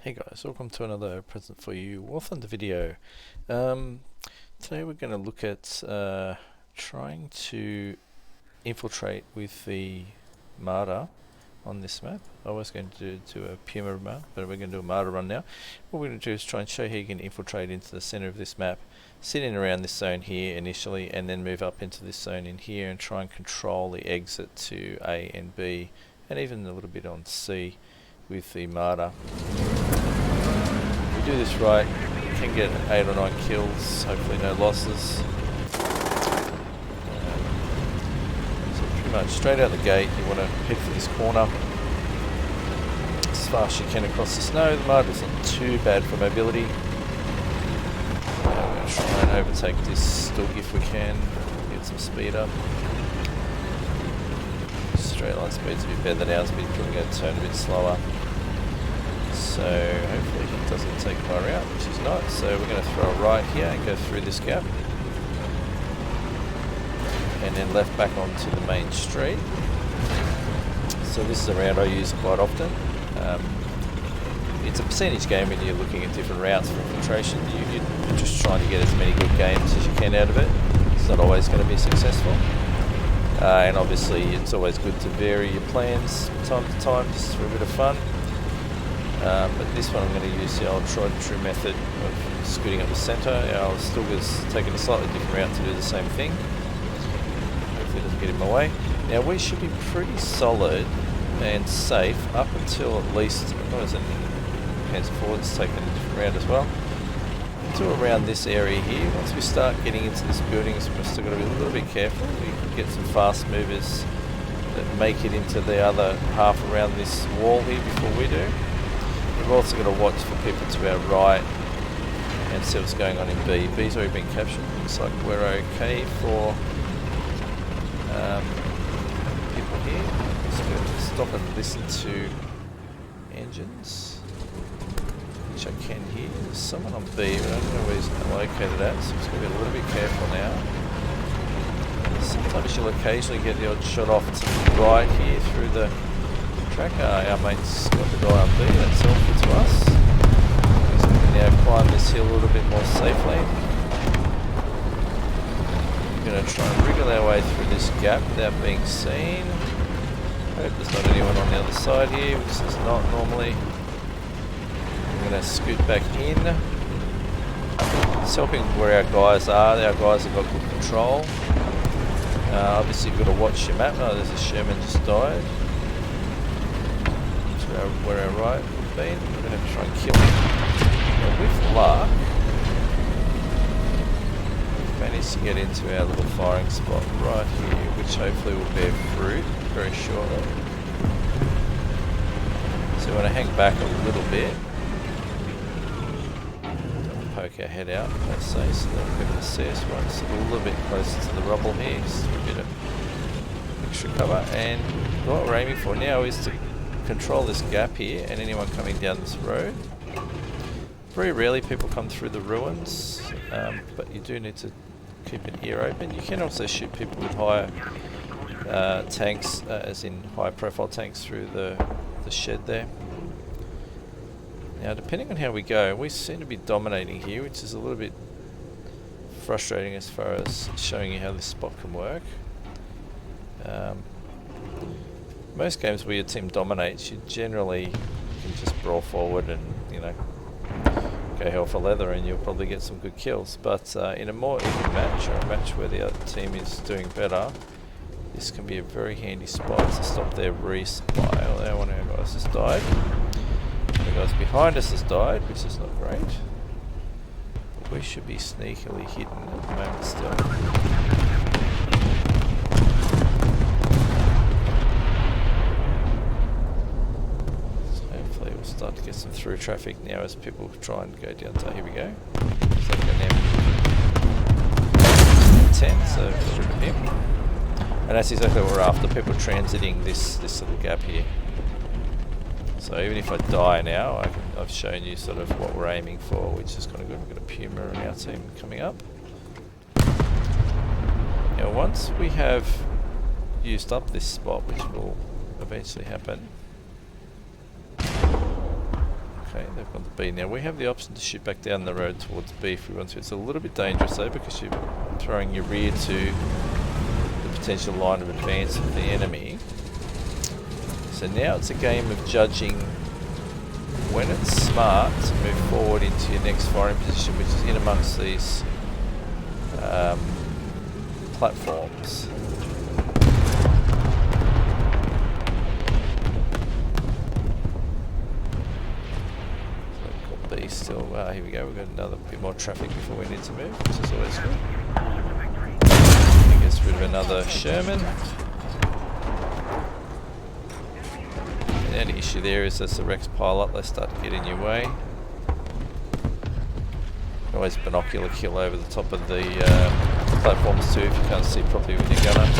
Hey guys, welcome to another present for you War Thunder video. Today we're going to look at trying to infiltrate with the Marder on this map. I was going to do a Puma run, but we're going to do a Marder run now. What we're going to do is try and show how you can infiltrate into the center of this map, sit in around this zone here initially, and then move up into this zone in here and try and control the exit to A and B, and even a little bit on C with the Marder. If we do this right, we can get 8 or 9 kills, hopefully no losses. So pretty much straight out the gate, you want to head for this corner as fast as you can across the snow. The Marder is not too bad for mobility. We're going to try and overtake this Stug if we can, get some speed up. Straight line speed's a bit better than ours, but he's probably going to turn a bit slower. So hopefully he doesn't take my route, which is nice. So we're going to throw a right here and go through this gap. And then left back onto the main street. So this is a route I use quite often. It's a percentage game when you're looking at different routes for infiltration. You're just trying to get as many good games as you can out of it. It's not always going to be successful. And obviously it's always good to vary your plans from time to time just for a bit of fun. But this one I'm going to use the old tried and true method of scooting up the centre. Our Stugger's taking a slightly different route to do the same thing. Hopefully it doesn't get in my way. Now we should be pretty solid and safe up until at least, I was in Panzer Forward's taking a different route as well, until around this area here. Once we start getting into this building, so we're still got to be a little bit careful. We can get some fast movers that make it into the other half around this wall here before we do. We've also got to watch for people to our right and see what's going on in B. B's already been captured. Looks like we're okay for people here. Let's go to stop and listen to engines, which I can hear. There's someone on B, but I don't know where he's located at, so just got to be a little bit careful now. Sometimes you'll occasionally get the odd shot off to the right here through the track. Our mate's got the guy on B, that's helpful to us. So we can now climb this hill a little bit more safely. We're going to try and wriggle our way through this gap without being seen. Hope there's not anyone on the other side here, which is not normally. We're going to scoot back in. It's helping where our guys are. Our guys have got good control. Obviously you've got to watch your map. Oh, there's a Sherman just died. Where our right would have been. We're going to try and kill him. Now with luck, we've managed to get into our little firing spot right here, which hopefully will bear fruit very shortly. So we want to hang back a little bit. Don't poke our head out, let's say, so that people can see us. We're just a little bit closer to the rubble here, just a bit of extra cover. And what we're aiming for now is to control this gap here and anyone coming down this road. Very rarely people come through the ruins, but you do need to keep an ear open. You can also shoot people with higher tanks, as in high profile tanks through the shed there. Now depending on how we go, we seem to be dominating here, which is a little bit frustrating as far as showing you how this spot can work. Most games where your team dominates, you generally can just brawl forward and, you know, go hell for leather and you'll probably get some good kills. But in a more even match, or a match where the other team is doing better, this can be a very handy spot to stop their resupply. Although one of our guys has died. The guys behind us has died, which is not great. But we should be sneakily hidden at the moment still. Start to get some through traffic now as people try and go down. So here we go. So go down 10, so get rid of him. And that's exactly what we're after, people transiting this little gap here. So even if I die now, I've shown you sort of what we're aiming for, which is kind of good. We've got a Puma in our team coming up. Now once we have used up this spot, which will eventually happen, Okay, they've gone to B now. We have the option to shoot back down the road towards B if we want to. It's a little bit dangerous though because you're throwing your rear to the potential line of advance of the enemy. So now it's a game of judging when it's smart to move forward into your next firing position, which is in amongst these platforms. Still, here we go, we've got another bit more traffic before we need to move, which is always good. He gets rid of another Sherman. And the only issue there is as the wrecks pile up, they start to get in your way. Always binocular kill over the top of the platforms too if you can't see properly with your gunner.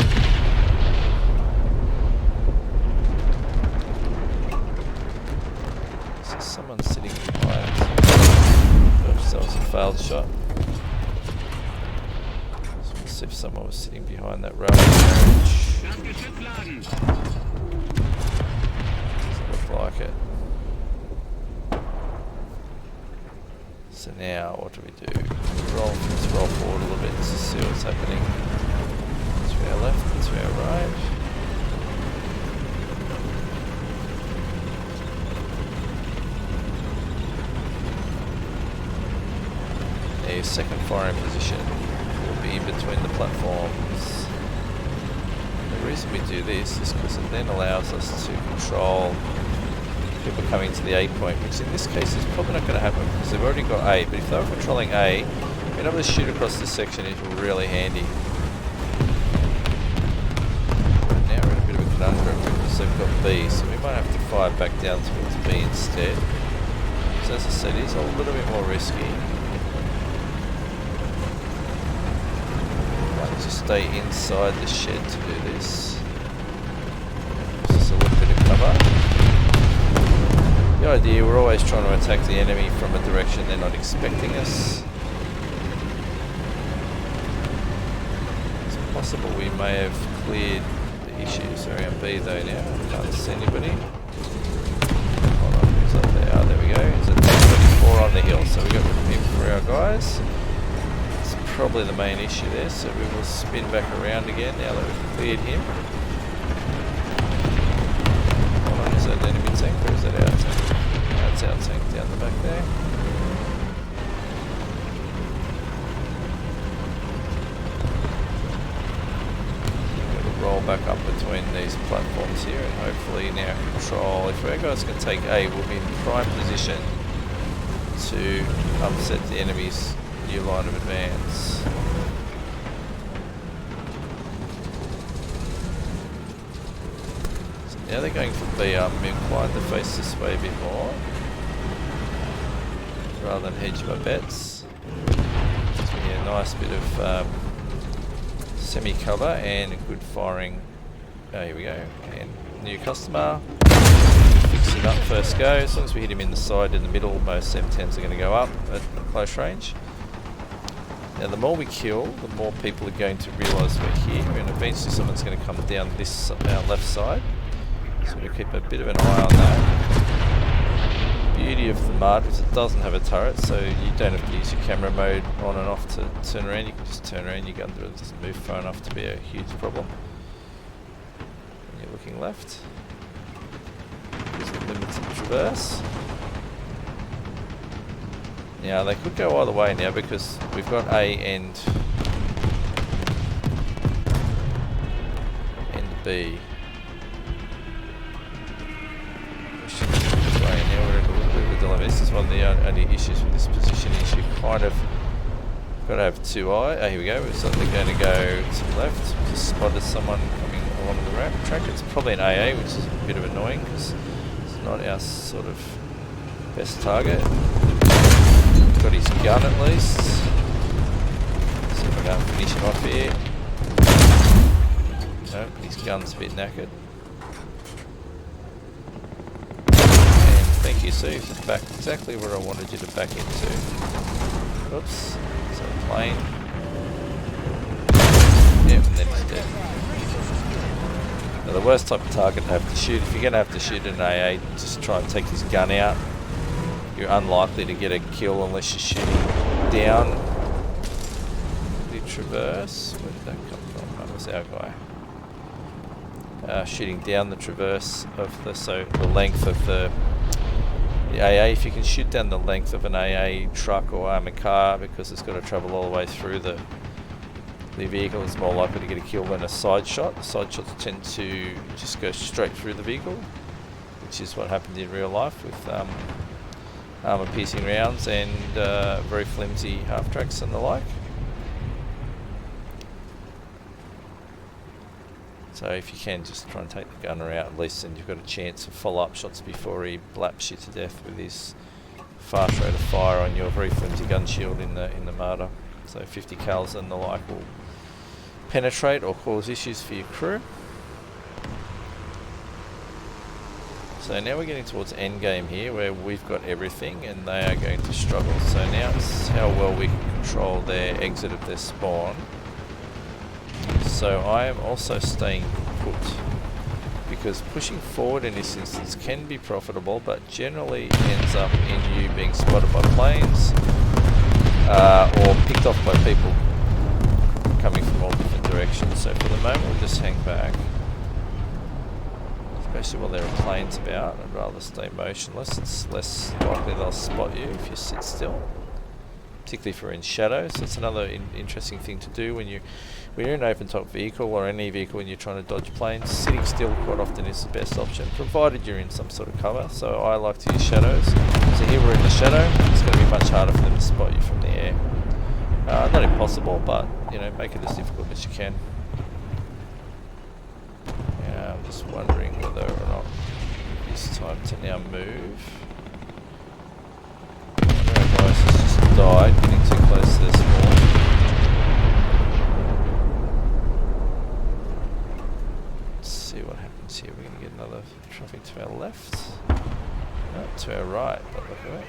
So someone's sitting behind. Oops, that was a failed shot. So we'll see if someone was sitting behind that railway carriage. Doesn't look like it. So now, what do we do? Let's roll forward a little bit to see what's happening. To our left, to our right. A second firing position will be in between the platforms. The reason we do this is because it then allows us to control people coming to the A point, which in this case is probably not going to happen because they've already got A, but if they were controlling A, being able to shoot across this section is really handy. But now we're in a bit of a conundrum because they've got B, so we might have to fire back down towards B instead. So as I said, it's a little bit more risky. Might just stay inside the shed to do this. Just a little bit of cover. The idea, we're always trying to attack the enemy from a direction they're not expecting us. It's possible we may have cleared the issues around B though now. Can't see anybody. Hold on, who's up there? Oh, there we go. There's a T-24 on the hill, so we got rid of him for our guys. It's probably the main issue there, so we will spin back around again now that we've cleared him. Hold on, is that an enemy tank or is that our tank? That's our tank down the back there. We're going to roll back up between these platforms here and hopefully now control. If our guys can take A, we'll be in prime position to upset the enemy's new line of advance. So now they're going for B. I'm inclined to face this way a bit more rather than hedge my bets. Gives me a nice bit of semi-cover and a good firing. Oh, here we go. And new customer. Fix him up first go. As long as we hit him in the side, in the middle, most M10s are going to go up at close range. Now the more we kill, the more people are going to realise we're here, and eventually someone's going to come down this our left side. So we'll keep a bit of an eye on that. Beauty of the Marder is it doesn't have a turret, so you don't have to use your camera mode on and off to turn around. You can just turn around, your gun doesn't move far enough to be a huge problem. And you're looking left. There's a limited traverse. Now they could go either way now because we've got A and B. Now we're in a little bit of a dilemma. This is one of the only issues with this position is you kind of got to have two eyes. Oh, here we go. So they're going to go to the left. Just spotted someone coming along the track. It's probably an AA, which is a bit of annoying because it's not our sort of best target. Got his gun at least. See if I can't finish him off here. No, his gun's a bit knackered. And thank you, Sue. Back exactly where I wanted you to back into. Oops. So plane. Yep, and then he's dead. Now the worst type of target to have to shoot, if you're going to have to shoot an AA, just try and take his gun out. you're unlikely to get a kill unless you're shooting down the traverse. Where did that come from? That was our guy. Shooting down the traverse of the length of the AA. If you can shoot down the length of an AA truck or armoured car, because it's got to travel all the way through the vehicle, it's more likely to get a kill than a side shot. Side shots tend to just go straight through the vehicle, which is what happened in real life with armour piercing rounds and very flimsy half tracks and the like. So if you can, just try and take the gunner out at least, and you've got a chance of follow-up shots before he blaps you to death with his fast rate of fire on your very flimsy gun shield in the Marder. So 50 cals and the like will penetrate or cause issues for your crew. So now we're getting towards end game here, where we've got everything and they are going to struggle. So now it's how well we can control their exit of their spawn. So I am also staying put, because pushing forward in this instance can be profitable, but generally ends up in you being spotted by planes or picked off by people coming from all different directions. So for the moment we'll just hang back, especially while there are planes about. I'd rather stay motionless. It's less likely they'll spot you if you sit still, particularly if you're in shadows. So it's another interesting thing to do when you're in an open top vehicle or any vehicle when you're trying to dodge planes. Sitting still quite often is the best option, provided you're in some sort of cover. So I like to use shadows. So here we're in the shadow. It's going to be much harder for them to spot you from the air. Not impossible, but you know, make it as difficult as you can. Yeah, I'm just wondering whether or not it's time to now move. One of our guys has just died, getting too close to this wall. Let's see what happens here. We're going to get another traffic to our left. No, to our right, but look at it.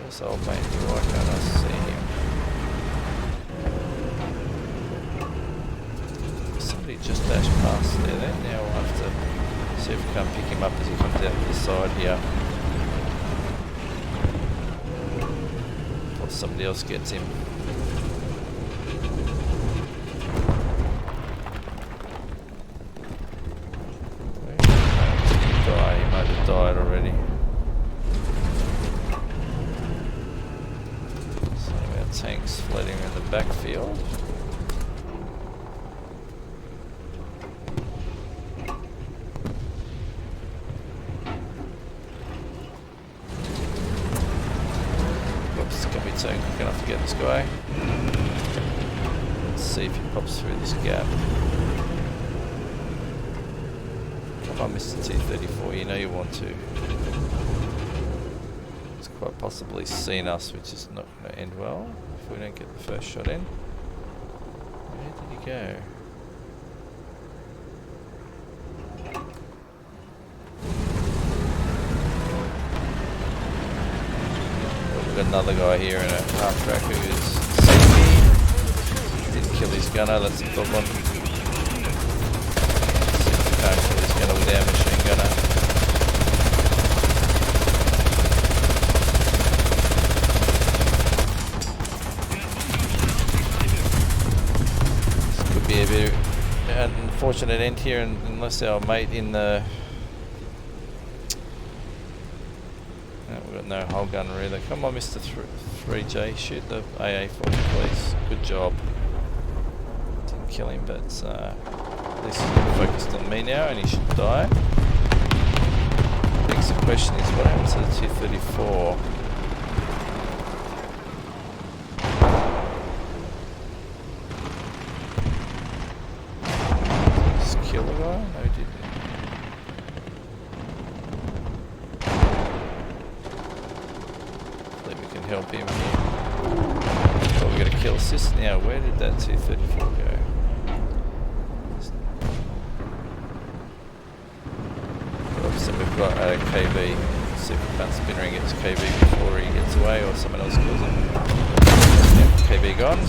There's old mate here, why can't I see him? Somebody just dashed past there then. Now we'll have to see if we can't pick him up as he comes out to the side here. Or somebody else gets him. Where did he die? He might have died already. Tanks floating in the backfield. Oops, can't be taken quick enough to get this guy. Let's see if he pops through this gap. Come on, Mr. T-34, you know you want to. Quite possibly seen us, which is not going to end well if we don't get the first shot in. Where did he go? Well, we've got another guy here in a half track who is safety. Didn't kill his gunner, that's a problem. Can't kill his gunner with our machine gunner. Be a bit unfortunate end here, unless our mate in the... No, we've got no hull gunner either. Come on, Mr. 3J, shoot the AA for me, please. Good job. Didn't kill him, but at least he's focused on me now, and he should die. Next question is, what happens to the T-34? Kill the guy? No, he didn't. Hopefully we can help him here. Oh, we got a kill assist now. Where did that T-34 go? So we've got a KB. Let's see if we can't spin ring get his KB before he gets away or someone else kills him. Yep, KB gone.